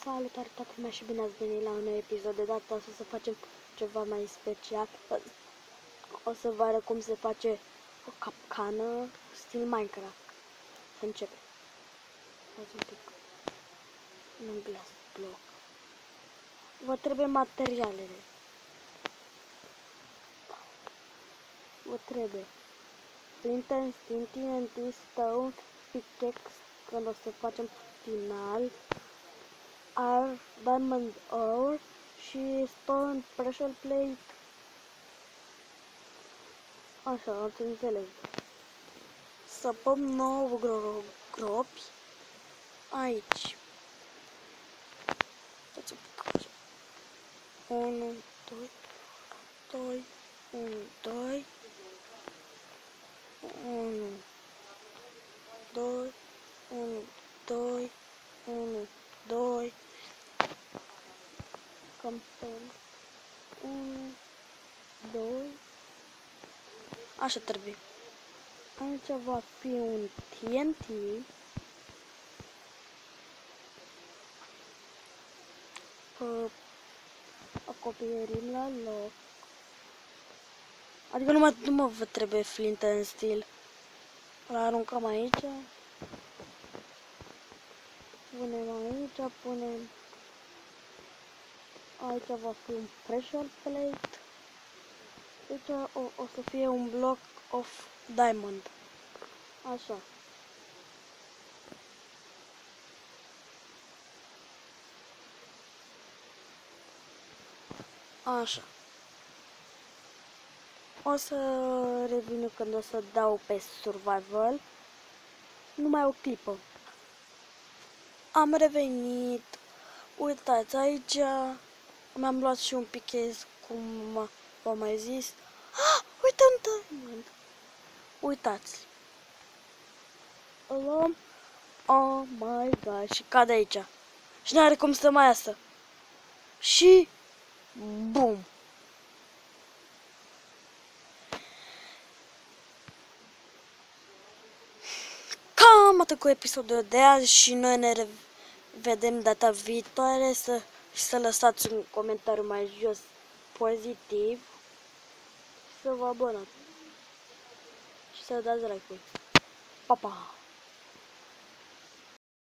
Salutare toată lumea și bine ați venit la un nou episod. De data asta o să facem ceva mai special. O să vă arăt cum se face o capcană stil Minecraft. Să începem. Faci un pic. Un glass block. Vă trebuie materialele. Vă trebuie flint and steel, TNT, stone, pickaxe, când o să facem final, diamond ore și stone pressure plate. Așa, ați înțeles. Săpăm 9 gropi aici. Dați un pic așa. 1, 2, 2, 1, 2, 1, 2, 1, 2, 1, 2. Cam pe 1, 2. Așa trebuie. Aici va fi un TNT. Acoperim la loc. Adică nu mă vă trebuie flint and steel. Îl aruncăm aici. Punem aici, punem. Aici va fi un pressure plate. Aici o să fie un block of diamond. Așa. Așa. O să revin când o să dau pe survival. Numai o clipă. Am revenit. Uitați, aici mi-am luat și un pichez, cum v-am mai zis. Ah, uite un diamond. Uitați. Îl luăm. Oh my god. Și cade aici. Și nu are cum să mai iasă. Și bum. Cam atât cu episodul de azi și noi ne vedem data viitoare. Să lăsați un comentariu mai jos pozitiv. Să vă abonați. Și să dați like-ul. Pa, pa!